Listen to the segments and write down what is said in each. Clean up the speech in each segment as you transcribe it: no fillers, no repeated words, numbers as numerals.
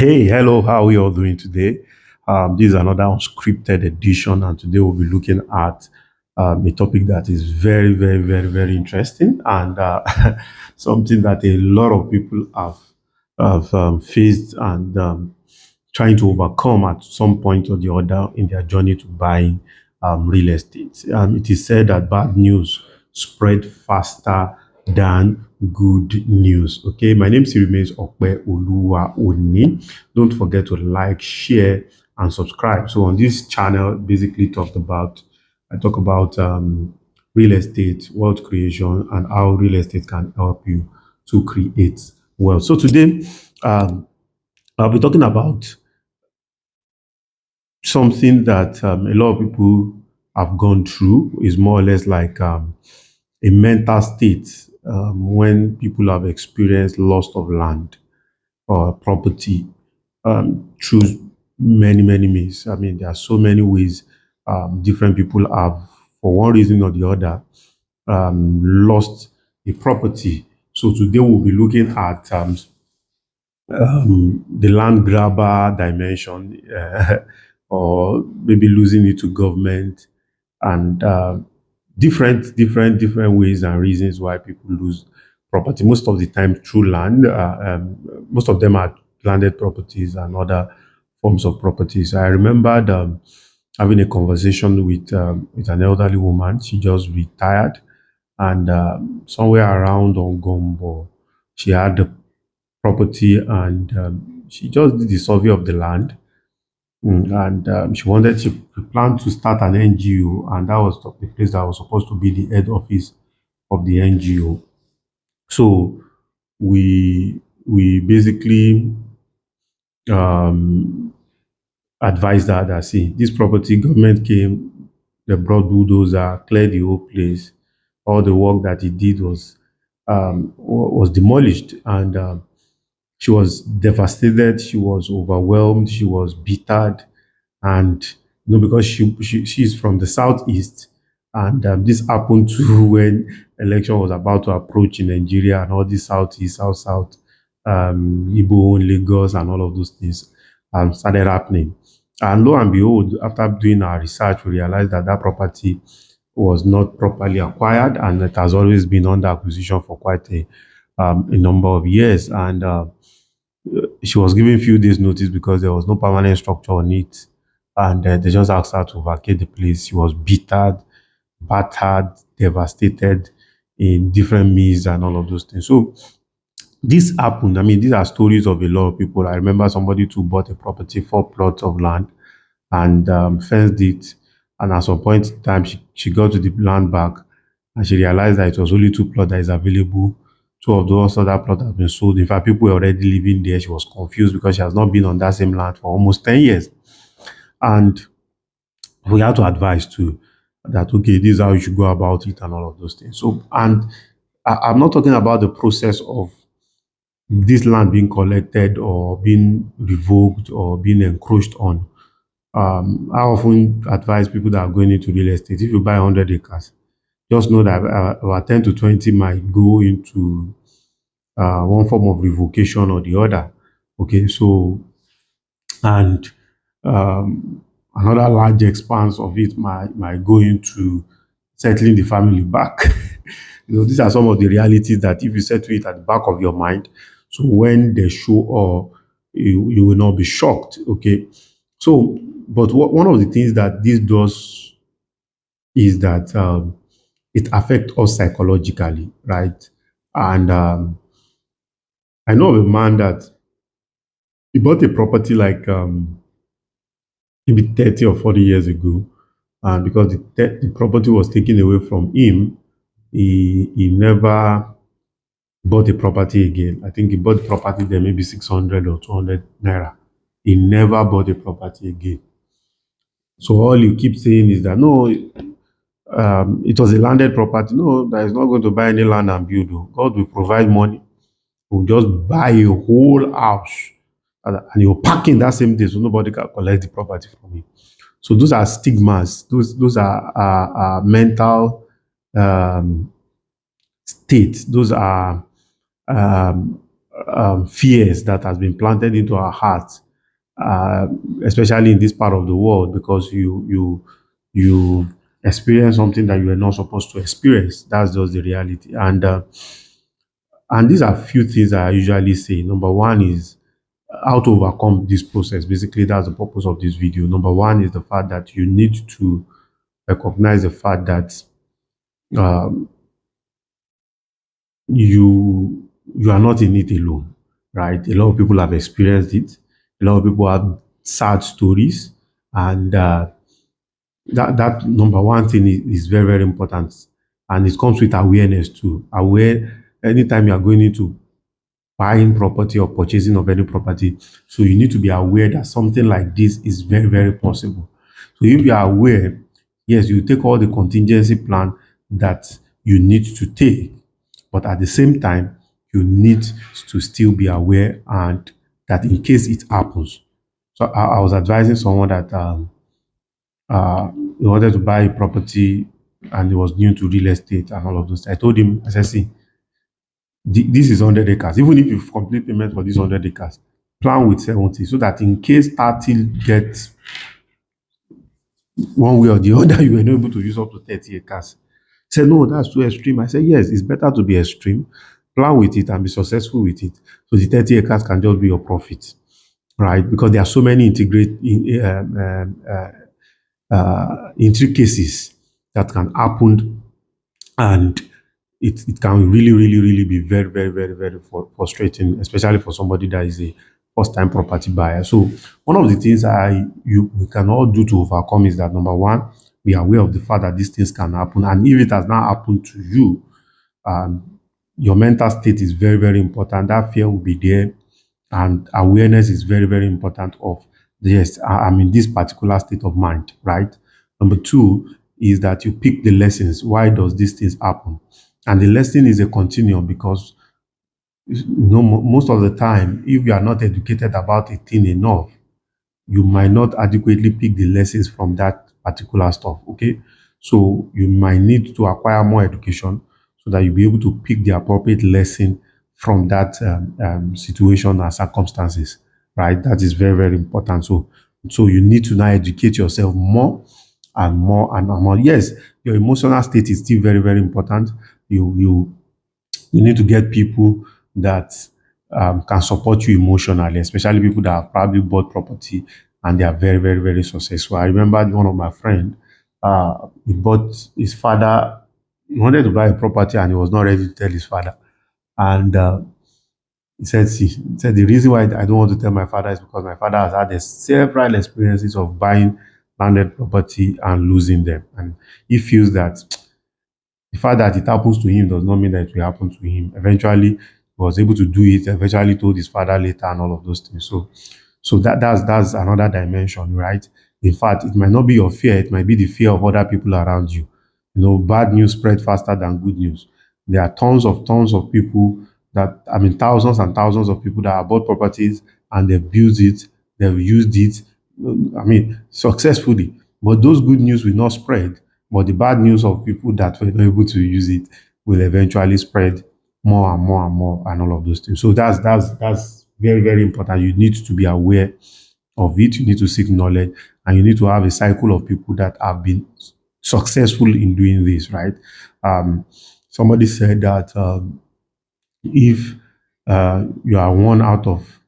Hey, hello, how are you all doing today? This is another unscripted edition, and today we'll be looking at a topic that is very, very, very, very interesting and something that a lot of people have faced and trying to overcome at some point or the other in their journey to buying real estate. It is said that bad news spread faster than good news. Okay, my name still remains Okpe Oluwa Oni. Don't forget to like, share, and subscribe. So on this channel, basically I talk about real estate, wealth creation, and how real estate can help you to create wealth. So today, um, I'll be talking about something that a lot of people have gone through. Is more or less like a mental state when people have experienced loss of land or property through many, many means. I mean, there are so many ways different people have, for one reason or the other, lost a property. So today we'll be looking at the land grabber dimension, or maybe losing it to government, and different ways and reasons why people lose property. Most of the time through land. Most of them are landed properties and other forms of properties. I remembered having a conversation with an elderly woman. She just retired, and somewhere around on Gombo, she had the property, and she just did the survey of the land. And she planned to start an NGO, and that was the place that was supposed to be the head office of the NGO. So we basically um, advised her that, see, this property, government came, they brought bulldozer, cleared the whole place. All the work that he did was demolished, and she was devastated. She was overwhelmed. She was bittered, and because she's from the southeast, and this happened to when election was about to approach in Nigeria, and all this southeast, south, Igbo, Lagos, and all of those things started happening. And lo and behold, after doing our research, we realized that that property was not properly acquired, and it has always been under acquisition for quite a number of years. And she was given few days notice because there was no permanent structure on it, and they just asked her to vacate the place. She was bittered, battered, devastated in different means and all of those things. So this happened. I mean, these are stories of a lot of people. I remember somebody too bought a property, 4 plots of land, and fenced it. And at some point in time, she got to the land back, and she realized that it was only 2 plots that is available. Two of those other plots have been sold. In fact, people were already living there. She was confused because she has not been on that same land for almost 10 years. And we had to advise too that, okay, this is how you should go about it and all of those things. So, and I'm not talking about the process of this land being collected or being revoked or being encroached on. I often advise people that are going into real estate, if you buy 100 acres, just know that about 10 to 20 might go into one form of revocation or the other. Okay, so, and another large expanse of it might go into settling the family back. These are some of the realities that if you settle it at the back of your mind, so when they show up, you will not be shocked. Okay, so but one of the things that this does is that it affects us psychologically, right? And I know of a man that he bought a property like maybe 30 or 40 years ago. And because the property was taken away from him, he never bought a property again. I think he bought the property there maybe 600 or 200 naira. He never bought a property again. So all he keeps saying is that, no, it was a landed property. No, that is not going to buy any land and build. Oh. God will provide money. Will just buy a whole house, and he'll pack in that same day so nobody can collect the property from him. So those are stigmas. Those are mental um, states. Those are um, fears that has been planted into our hearts, uh, especially in this part of the world, because you experience something that you were not supposed to experience. That's just the reality. And these are few things that I usually say. Number one is how to overcome this process. Basically, that's the purpose of this video. Number one is the fact that you need to recognize the fact that um, you are not in it alone, right? A lot of people have experienced it. A lot of people have sad stories, and that number one thing is very very important, and it comes with awareness too. Aware anytime you are going into buying property or purchasing of any property, so you need to be aware that something like this is very very possible. So if you are aware, yes, you take all the contingency plan that you need to take, but at the same time, you need to still be aware and that in case it happens. So I was advising someone that he wanted to buy a property and he was new to real estate and all of those. I told him, I said, see, this is 100 acres. Even if you complete payment for this 100 acres, plan with 70 so that in case 30 gets one way or the other, you were not able to use up to 30 acres. He said, no, that's too extreme. I said, yes, it's better to be extreme, plan with it and be successful with it. So the 30 acres can just be your profit, right? Because there are so many intricacies that can happen, and it can really, really, really be very, very, very, very frustrating, especially for somebody that is a first-time property buyer. So one of the things we can all do to overcome is that number one, be aware of the fact that these things can happen, and if it has not happened to you, um, your mental state is very, very important. That fear will be there, and awareness is very, very important of yes, I'm in this particular state of mind, right? Number two is that you pick the lessons. Why does these things happen? And the lesson is a continuum because most of the time, if you are not educated about a thing enough, you might not adequately pick the lessons from that particular stuff. Okay, so you might need to acquire more education so that you'll be able to pick the appropriate lesson from that situation and circumstances. Right, that is very very important. So you need to now educate yourself more and more and more. Yes, your emotional state is still very very important. You need to get people that can support you emotionally, especially people that have probably bought property and they are very, very, very successful. I remember one of my friend, he bought his father, he wanted to buy a property and he was not ready to tell his father. And he said, see, he said, the reason why I don't want to tell my father is because my father has had several experiences of buying landed property and losing them. And he feels that the fact that it happens to him does not mean that it will happen to him. Eventually, he was able to do it. Eventually, told his father later and all of those things. So that's another dimension, right? In fact, it might not be your fear; it might be the fear of other people around you. You know, bad news spread faster than good news. There are tons of people that I mean, thousands and thousands of people that have bought properties and they've built it, they've used it. I mean, successfully. But those good news will not spread, but the bad news of people that were not able to use it will eventually spread more and more and more and all of those things. So that's very, very important. You need to be aware of it, you need to seek knowledge, and you need to have a cycle of people that have been successful in doing this, right? Somebody said that if you are one out of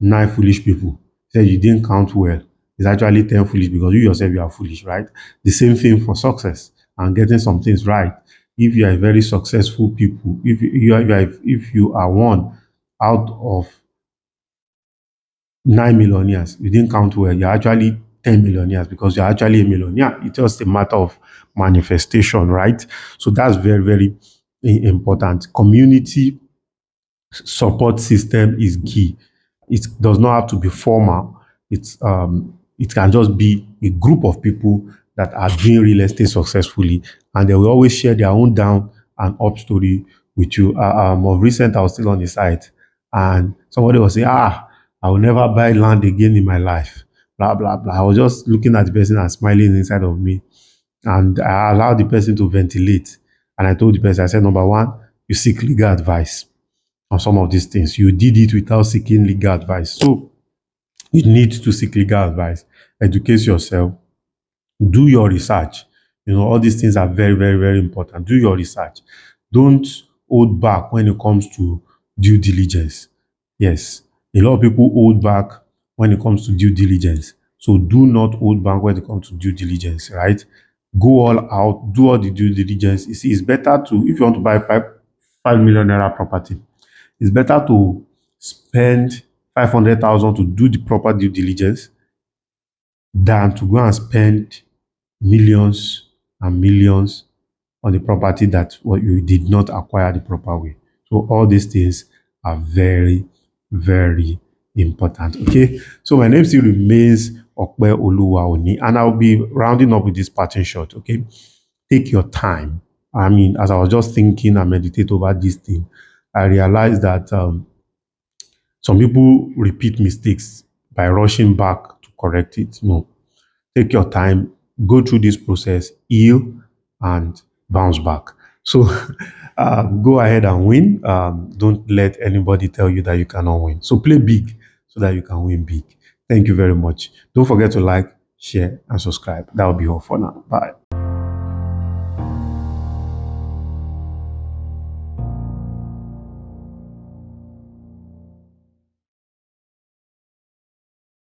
9 foolish people, say you didn't count well. It's actually 10 foolish because you yourself you are foolish, right? The same thing for success and getting some things right. If you are a very successful people, if you are one out of 9 millionaires, you didn't count well. You're actually 10 millionaires because you're actually a millionaire. It's just a matter of manifestation, right? So that's very, very important. Community support system is key. It does not have to be formal. It can just be a group of people that are doing real estate successfully, and they will always share their own down and up story with you. Of recent, I was still on the site, and somebody was saying, "Ah, I will never buy land again in my life." Blah blah blah. I was just looking at the person and smiling inside of me, and I allowed the person to ventilate. And I told the person, I said, number one, you seek legal advice. on some of these things. You did it without seeking legal advice. So you need to seek legal advice, educate yourself, do your research. All these things are very, very, very important. Do your research. Don't hold back when it comes to due diligence. Yes, a lot of people hold back when it comes to due diligence. So do not hold back when it comes to due diligence, right? Go all out, do all the due diligence. You see, it's better to, if you want to buy 5 million naira property, it's better to spend 500,000 to do the proper due diligence than to go and spend millions and millions on the property that what you did not acquire the proper way. So all these things are very, very important. Okay. So my name still remains Okpe Oluwaoni, and I'll be rounding up with this parting shot. Okay. Take your time. I mean, as I was just thinking and meditate over this thing, I realized that some people repeat mistakes by rushing back to correct it. No, take your time, go through this process, heal, and bounce back. So go ahead and win. Don't let anybody tell you that you cannot win. So play big so that you can win big. Thank you very much. Don't forget to like, share, and subscribe. That will be all for now. Bye.